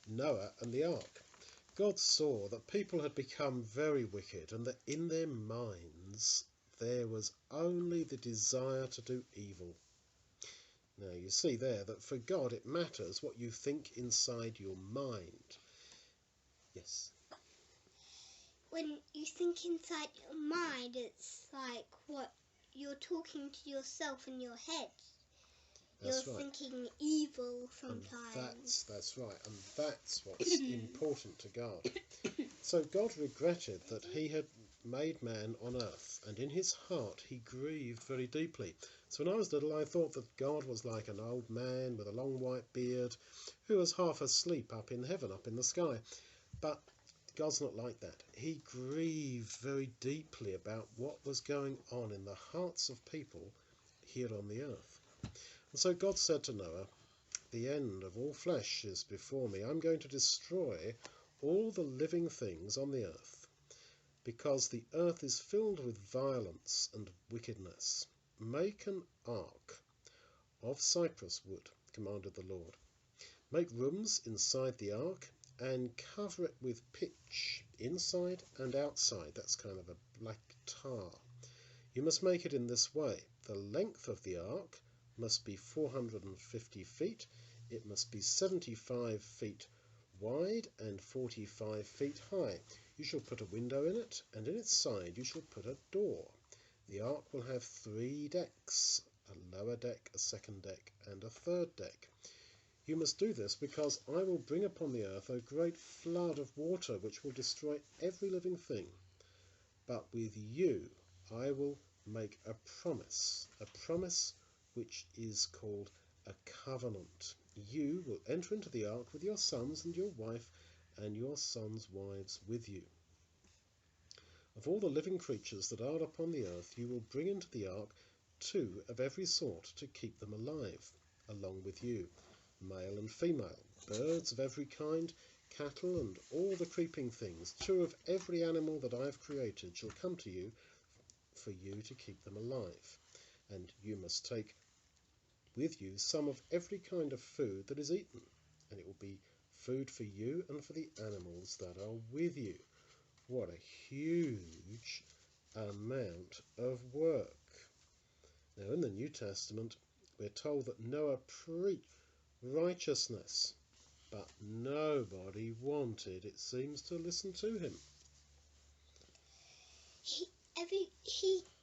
Noah and the ark. God saw that people had become very wicked, and that in their minds there was only the desire to do evil. Now you see there that for God it matters what you think inside your mind. Yes. When you think inside your mind, it's like what you're talking to yourself in your head. That's You're right. thinking evil sometimes. That's right, and that's what's important to God. So God regretted that he had made man on earth, and in his heart he grieved very deeply. So when I was little, I thought that God was like an old man with a long white beard who was half asleep up in heaven, up in the sky. But God's not like that. He grieved very deeply about what was going on in the hearts of people here on the earth. And so God said to Noah, "The end of all flesh is before me. I'm going to destroy all the living things on the earth, because the earth is filled with violence and wickedness. Make an ark of cypress wood," commanded the Lord. "Make rooms inside the ark and cover it with pitch inside and outside." That's kind of a black tar. "You must make it in this way. The length of the ark must be 450 feet. It must be 75 feet wide and 45 feet high. You shall put a window in it, and in its side you shall put a door. The ark will have 3 decks, a lower deck, a second deck, and a third deck. You must do this because I will bring upon the earth a great flood of water which will destroy every living thing. But with you I will make a promise which is called a covenant. You will enter into the ark with your sons and your wife and your sons' wives with you. Of all the living creatures that are upon the earth, you will bring into the ark 2 of every sort to keep them alive, along with you, male and female, birds of every kind, cattle and all the creeping things. 2 of every animal that I have created shall come to you for you to keep them alive. And you must take with you some of every kind of food that is eaten, and it will be food for you and for the animals that are with you." What a huge amount of work. Now in the New Testament we're told that Noah preached righteousness, but nobody wanted, it seems, to listen to him. He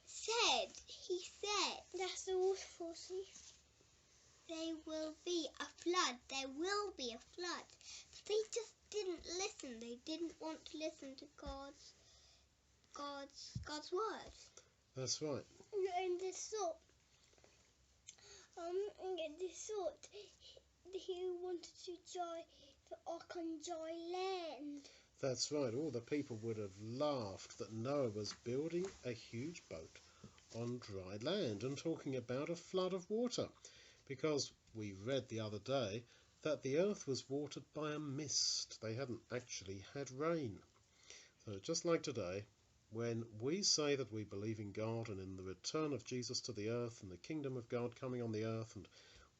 said, that's awful. There will be a flood. There will be a flood. But they just didn't listen. They didn't want to listen to God's word. That's right. And they thought, he wanted to dry the ark on dry land. That's right. All the people would have laughed that Noah was building a huge boat on dry land and talking about a flood of water, because we read the other day that the earth was watered by a mist. They hadn't actually had rain. So just like today, when we say that we believe in God and in the return of Jesus to the earth and the kingdom of God coming on the earth, and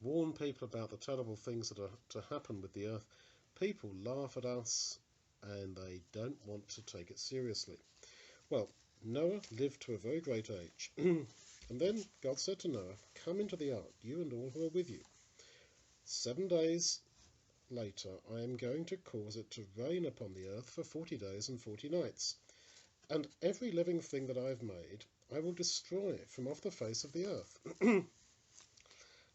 warn people about the terrible things that are to happen with the earth, people laugh at us and they don't want to take it seriously. Well, Noah lived to a very great age. And then God said to Noah, "Come into the ark, you and all who are with you. 7 days later I am going to cause it to rain upon the earth for 40 days and 40 nights. And every living thing that I have made I will destroy from off the face of the earth."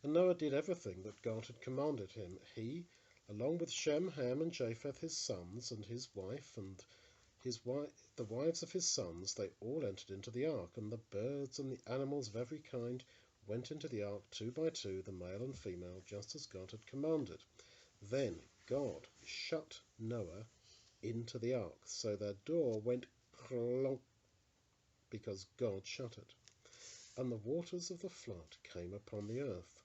And Noah did everything that God had commanded him. He, along with Shem, Ham and Japheth his sons, and his wife, and the wives of his sons, they all entered into the ark, and the birds and the animals of every kind went into the ark 2 by 2, the male and female, just as God had commanded. Then God shut Noah into the ark, so their door went clonk, because God shut it. And the waters of the flood came upon the earth.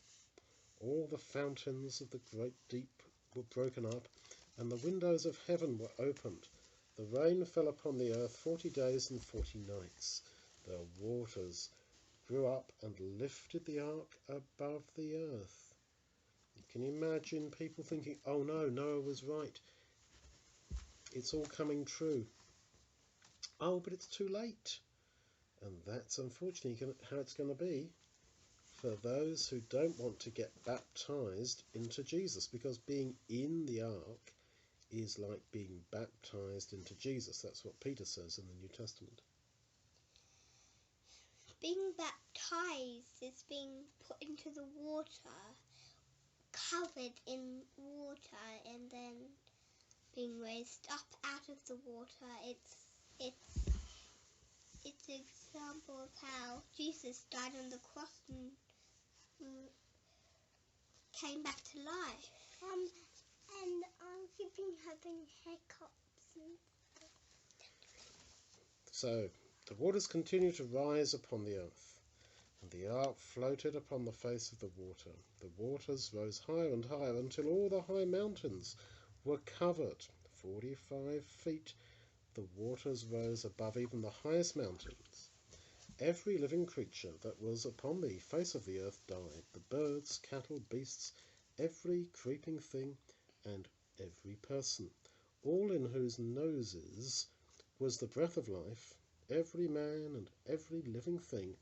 All the fountains of the great deep were broken up, and the windows of heaven were opened. The rain fell upon the earth 40 days and 40 nights. The waters grew up and lifted the ark above the earth. Can you imagine people thinking, oh no, Noah was right. It's all coming true. Oh, but it's too late. And that's unfortunately how it's going to be for those who don't want to get baptized into Jesus, because being in the ark is like being baptized into Jesus. That's what Peter says in the New Testament. Being baptized is being put into the water, covered in water, and then being raised up out of the water. It's an example of how Jesus died on the cross and came back to life. And I'm keeping having hiccups. So the waters continued to rise upon the earth, and the ark floated upon the face of the water. The waters rose higher and higher until all the high mountains were covered. 45 feet the waters rose above even the highest mountains. Every living creature that was upon the face of the earth died, the birds, cattle, beasts, every creeping thing, and every person, all in whose noses was the breath of life. Every man and every living thing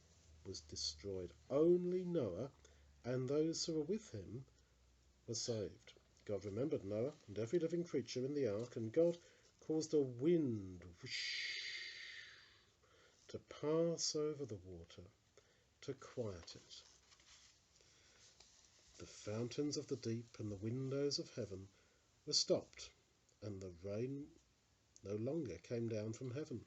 was destroyed. Only Noah and those who were with him were saved. God remembered Noah and every living creature in the ark, and God caused a wind to pass over the water to quiet it. The fountains of the deep and the windows of heaven were stopped, and the rain no longer came down from heaven.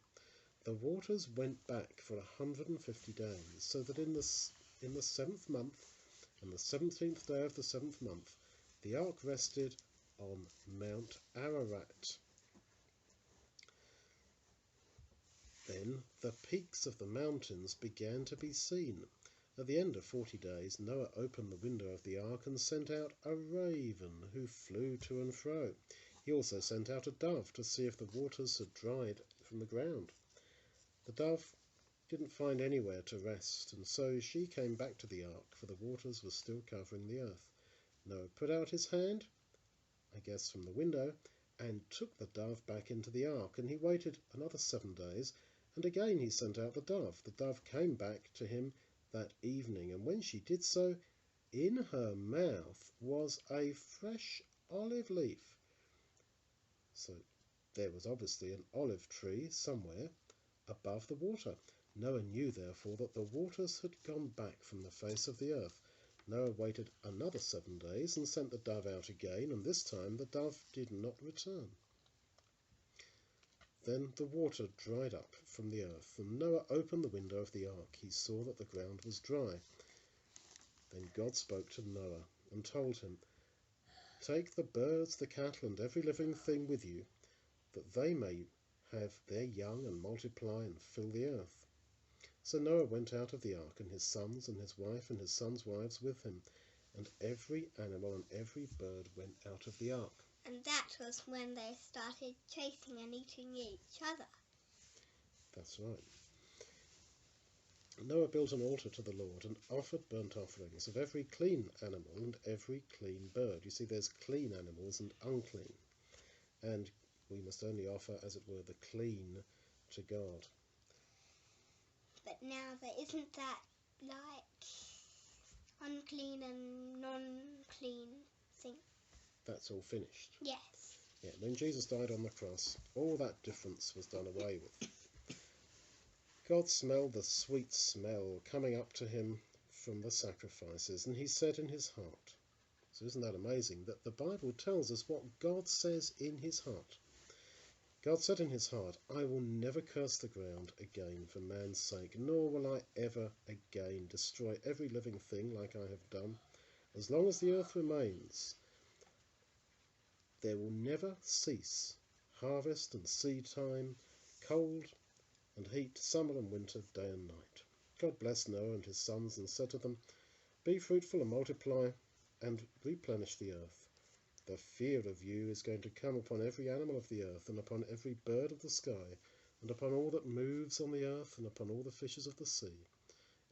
The waters went back for 150 days, so that in the 7th month and the 17th day of the 7th month, the ark rested on Mount Ararat. Then the peaks of the mountains began to be seen. At the end of 40 days, Noah opened the window of the ark and sent out a raven who flew to and fro. He also sent out a dove to see if the waters had dried from the ground. The dove didn't find anywhere to rest, and so she came back to the ark, for the waters were still covering the earth. Noah put out his hand, I guess from the window, and took the dove back into the ark, and he waited another 7 days, and again he sent out the dove. The dove came back to him that evening, and when she did so, in her mouth was a fresh olive leaf. So there was obviously an olive tree somewhere above the water. Noah knew therefore that the waters had gone back from the face of the earth. Noah waited another 7 days and sent the dove out again, and this time the dove did not return. Then the water dried up from the earth, and Noah opened the window of the ark. He saw that the ground was dry. Then God spoke to Noah and told him, "Take the birds, the cattle, and every living thing with you, that they may have their young and multiply and fill the earth." So Noah went out of the ark, and his sons and his wife and his sons' wives with him, and every animal and every bird went out of the ark. And that was when they started chasing and eating each other. That's right. Noah built an altar to the Lord and offered burnt offerings of every clean animal and every clean bird. You see, there's clean animals and unclean, and we must only offer, as it were, the clean to God. But now there isn't that, like, unclean and non-clean thing. That's all finished. Yes. Yeah, when Jesus died on the cross, all that difference was done away with. God smelled the sweet smell coming up to him from the sacrifices, and he said in his heart. So isn't that amazing that the Bible tells us what God says in his heart? God said in his heart, "I will never curse the ground again for man's sake, nor will I ever again destroy every living thing like I have done. As long as the earth remains, there will never cease harvest and seed time, cold and heat, summer and winter, day and night." God blessed Noah and his sons and said to them, "Be fruitful and multiply and replenish the earth. The fear of you is going to come upon every animal of the earth, and upon every bird of the sky, and upon all that moves on the earth, and upon all the fishes of the sea.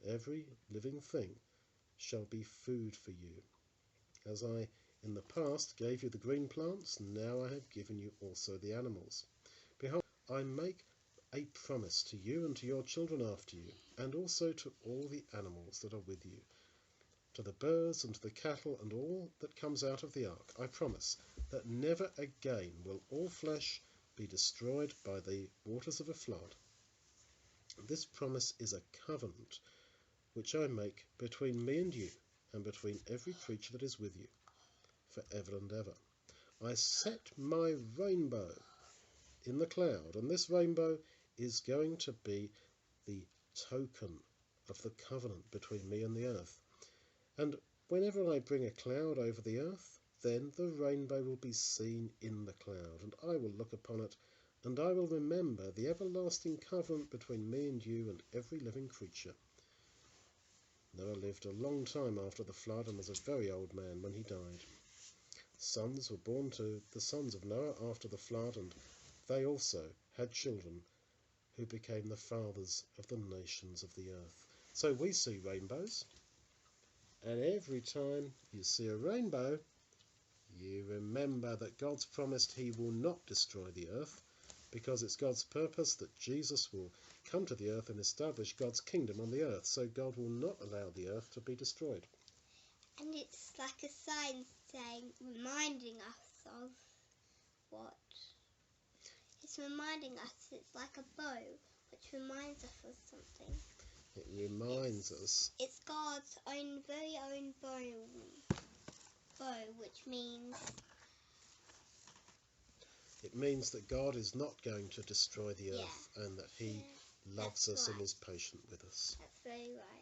Every living thing shall be food for you. As I in the past gave you the green plants, now I have given you also the animals. Behold, I make a promise to you and to your children after you, and also to all the animals that are with you, to the birds and to the cattle and all that comes out of the ark. I promise that never again will all flesh be destroyed by the waters of a flood. This promise is a covenant which I make between me and you, and between every creature that is with you, for ever and ever. I set my rainbow in the cloud, and this rainbow is going to be the token of the covenant between me and the earth. And whenever I bring a cloud over the earth, then the rainbow will be seen in the cloud, and I will look upon it, and I will remember the everlasting covenant between me and you and every living creature. Noah lived a long time after the flood and was a very old man when he died. Sons were born to the sons of Noah after the flood, and they also had children who became the fathers of the nations of the earth. So we see rainbows, and every time you see a rainbow, you remember that God's promised he will not destroy the earth, because it's God's purpose that Jesus will come to the earth and establish God's kingdom on the earth. So God will not allow the earth to be destroyed. And it's like a sign saying, reminding us of what? It's reminding us, it's like a bow, which reminds us of something. It reminds us. It's God's own, very own bow, which means... It means that God is not going to destroy the earth, and that he loves us and is patient with us. That's very right.